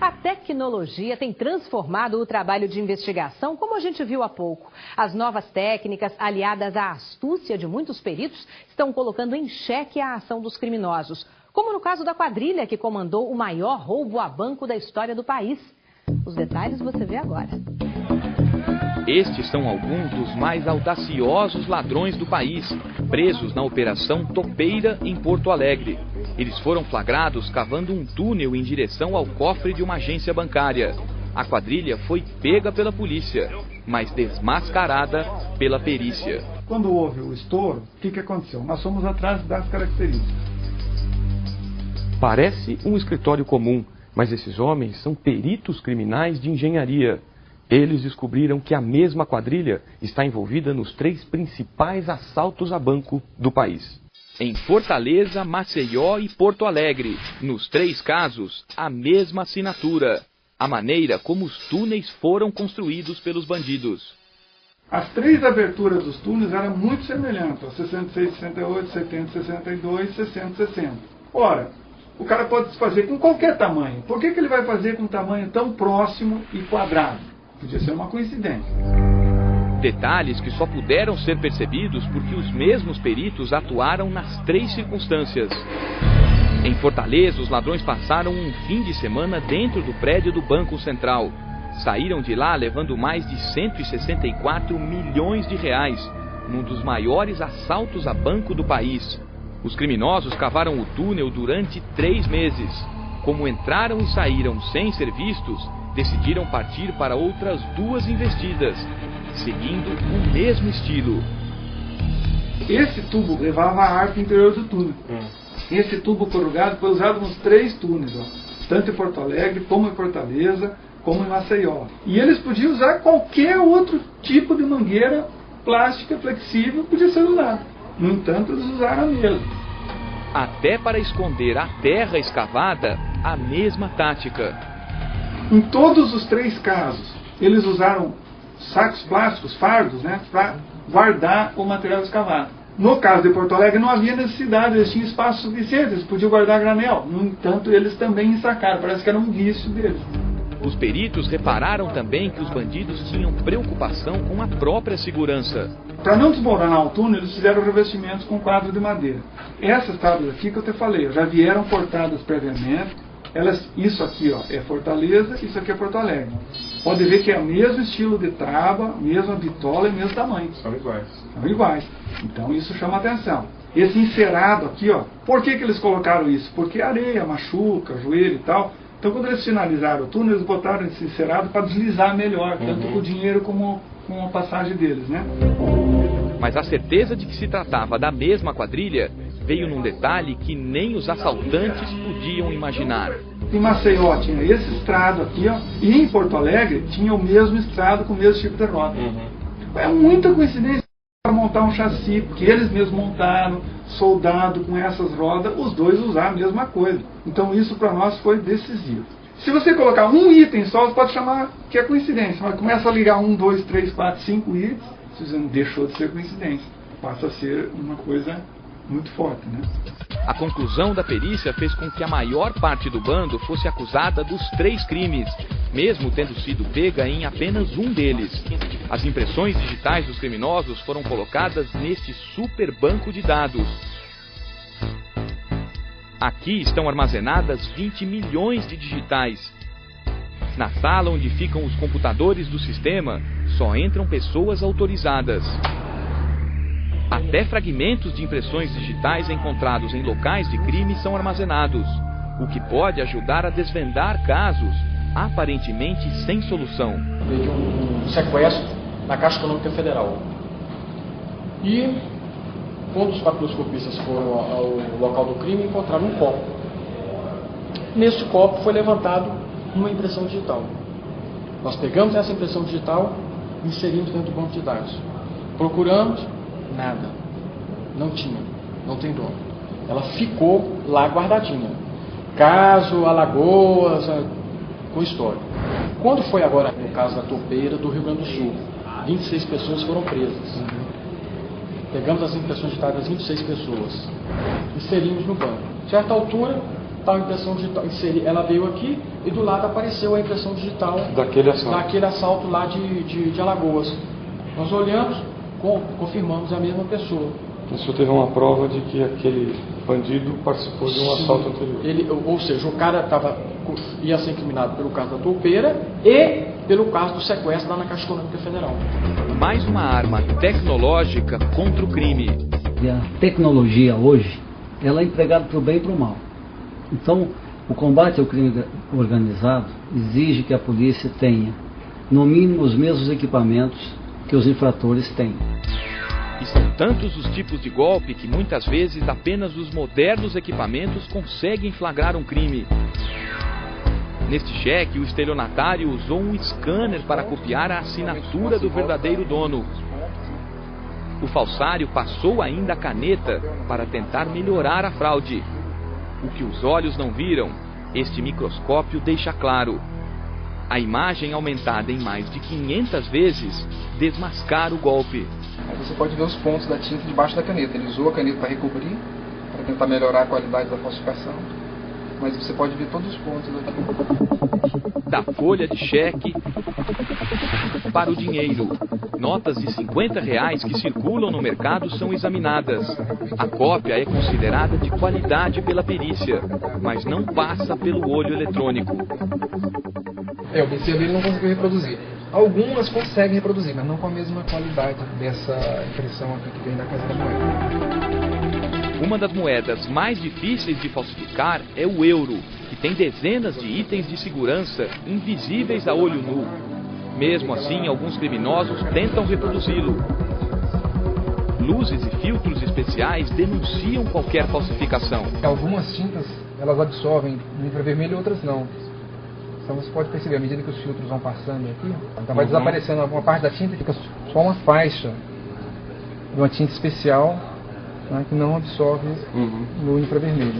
A tecnologia tem transformado o trabalho de investigação, como a gente viu há pouco. As novas técnicas, aliadas à astúcia de muitos peritos, estão colocando em xeque a ação dos criminosos. Como no caso da quadrilha que comandou o maior roubo a banco da história do país. Os detalhes você vê agora. Estes são alguns dos mais audaciosos ladrões do país, presos na Operação Topeira, em Porto Alegre. Eles foram flagrados cavando um túnel em direção ao cofre de uma agência bancária. A quadrilha foi pega pela polícia, mas desmascarada pela perícia. Quando houve o estouro, o que aconteceu? Nós fomos atrás das características. Parece um escritório comum, mas esses homens são peritos criminais de engenharia. Eles descobriram que a mesma quadrilha está envolvida nos 3 principais assaltos a banco do país. Em Fortaleza, Maceió e Porto Alegre, nos 3 casos, a mesma assinatura. A maneira como os túneis foram construídos pelos bandidos. As 3 aberturas dos túneis eram muito semelhantes, ó, 66, 68, 70, 62, 60, 60. Ora, o cara pode fazer com qualquer tamanho. Por que ele vai fazer com um tamanho tão próximo e quadrado? Podia ser uma coincidência. Detalhes que só puderam ser percebidos porque os mesmos peritos atuaram nas 3 circunstâncias. Em Fortaleza, os ladrões passaram um fim de semana dentro do prédio do Banco Central. Saíram de lá levando mais de 164 milhões de reais, num dos maiores assaltos a banco do país. Os criminosos cavaram o túnel durante 3 meses. Como entraram e saíram sem ser vistos, decidiram partir para outras 2 investidas, seguindo o mesmo estilo. Esse tubo levava a ar para o interior do túnel. Esse tubo corrugado foi usado nos 3 túneis, ó, tanto em Porto Alegre, como em Fortaleza, como em Maceió. E eles podiam usar qualquer outro tipo de mangueira plástica, flexível, podia ser usado. No entanto, eles usaram a mesma. Até para esconder a terra escavada, a mesma tática. Em todos os 3 casos, eles usaram sacos plásticos, fardos, né, para guardar o material escavado. No caso de Porto Alegre não havia necessidade, eles tinham espaço suficiente, eles podiam guardar granel. No entanto, eles também ensacaram, parece que era um vício deles. Os peritos repararam também que os bandidos tinham preocupação com a própria segurança. Para não desmoronar o túnel, eles fizeram revestimentos com quadro de madeira. Essas tábuas aqui que eu te falei, já vieram cortadas previamente. Isso aqui, ó, é Fortaleza, isso aqui é Porto Alegre. Pode ver que é o mesmo estilo de tábua, mesma bitola e mesmo tamanho. São iguais. São iguais. Então isso chama atenção. Esse encerado aqui, ó, por que eles colocaram isso? Porque areia machuca, joelho e tal. Então quando eles finalizaram o túnel, eles botaram esse encerado para deslizar melhor, tanto com o dinheiro como com a passagem deles, né? Mas a certeza de que se tratava da mesma quadrilha veio num detalhe que nem os assaltantes podiam imaginar. Em Maceió tinha esse estrado aqui, ó, e em Porto Alegre tinha o mesmo estrado com o mesmo tipo de roda. É muita coincidência para montar um chassi, porque eles mesmos montaram, soldado com essas rodas, os dois usaram a mesma coisa. Então isso para nós foi decisivo. Se você colocar um item só, você pode chamar que é coincidência, mas começa a ligar 1, 2, 3, 4, 5 itens, você não deixou de ser coincidência, passa a ser uma coisa muito forte, né? A conclusão da perícia fez com que a maior parte do bando fosse acusada dos 3 crimes, mesmo tendo sido pega em apenas um deles. As impressões digitais dos criminosos foram colocadas neste super banco de dados. Aqui estão armazenadas 20 milhões de digitais. Na sala onde ficam os computadores do sistema, só entram pessoas autorizadas. Até fragmentos de impressões digitais encontrados em locais de crime são armazenados, o que pode ajudar a desvendar casos aparentemente sem solução. De um sequestro na Caixa Econômica Federal. E quando os papiloscopistas foram ao local do crime, encontraram um copo. Nesse copo foi levantado uma impressão digital. Nós pegamos essa impressão digital e inserimos dentro do banco de dados. Procuramos, nada. Não tinha, não tem dono. Ela ficou lá guardadinha. Caso Alagoas, com história. Quando foi agora no caso da Topeira do Rio Grande do Sul, 26 pessoas foram presas. Pegamos as impressões digitais das 26 pessoas, inserimos no banco. A certa altura, tal impressão digital, ela veio aqui e do lado apareceu a impressão digital daquele assalto lá de Alagoas. Nós olhamos, confirmamos a mesma pessoa. O senhor teve uma prova de que aquele bandido participou de um assalto anterior. Ou seja, o cara ia ser incriminado pelo caso da toupeira e pelo caso do sequestro lá na Caixa Econômica Federal. Mais uma arma tecnológica contra o crime. E a tecnologia hoje, ela é empregada para o bem e para o mal. Então, o combate ao crime organizado exige que a polícia tenha, no mínimo, os mesmos equipamentos que os infratores têm. E são tantos os tipos de golpe que muitas vezes apenas os modernos equipamentos conseguem flagrar um crime. Neste cheque, o estelionatário usou um scanner para copiar a assinatura do verdadeiro dono. O falsário passou ainda a caneta para tentar melhorar a fraude. O que os olhos não viram, este microscópio deixa claro. A imagem aumentada em mais de 500 vezes desmascara o golpe. Aí você pode ver os pontos da tinta debaixo da caneta. Ele usou a caneta para recobrir, para tentar melhorar a qualidade da falsificação. Mas você pode ver todos os pontos aqui. Da folha de cheque para o dinheiro. Notas de R$50 que circulam no mercado são examinadas. A cópia é considerada de qualidade pela perícia, mas não passa pelo olho eletrônico. O PC dele não conseguiu reproduzir. Algumas conseguem reproduzir, mas não com a mesma qualidade dessa impressão aqui que vem da Casa da Moeda. Uma das moedas mais difíceis de falsificar é o euro, que tem dezenas de itens de segurança invisíveis a olho nu. Mesmo assim, alguns criminosos tentam reproduzi-lo. Luzes e filtros especiais denunciam qualquer falsificação. Algumas tintas, elas absorvem no infravermelho e outras não. Então você pode perceber, à medida que os filtros vão passando aqui, então vai desaparecendo alguma parte da tinta e fica só uma faixa de uma tinta especial, né, que não absorve no infravermelho.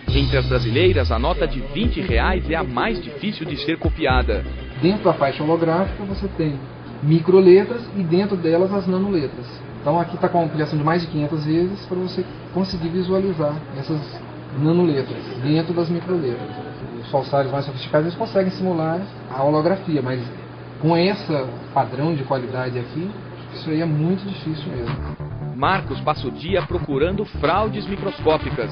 Entre as brasileiras, a nota de R$20 é a mais difícil de ser copiada. Dentro da faixa holográfica você tem microletras e dentro delas as nanoletras. Então aqui está com uma ampliação de mais de 500 vezes para você conseguir visualizar essas nanoletras dentro das microletras. Os falsários mais sofisticados eles conseguem simular a holografia, mas com esse padrão de qualidade aqui, isso aí é muito difícil mesmo. Marcos passa o dia procurando fraudes microscópicas.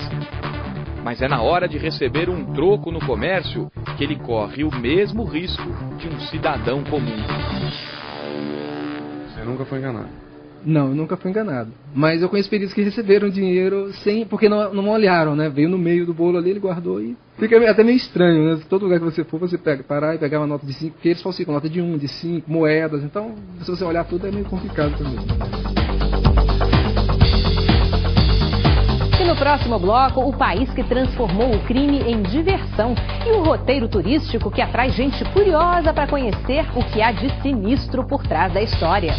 Mas é na hora de receber um troco no comércio que ele corre o mesmo risco de um cidadão comum. Você nunca foi enganado? Não, eu nunca fui enganado. Mas eu conheço peritos que receberam dinheiro sem, porque não olharam, né? Veio no meio do bolo ali, ele guardou e... Fica até meio estranho, né? Todo lugar que você for, você parar e pegar uma nota de 5, porque eles falsificam nota de 1, de 5, moedas. Então, se você olhar tudo, é meio complicado também. E no próximo bloco, o país que transformou o crime em diversão e um roteiro turístico que atrai gente curiosa para conhecer o que há de sinistro por trás da história.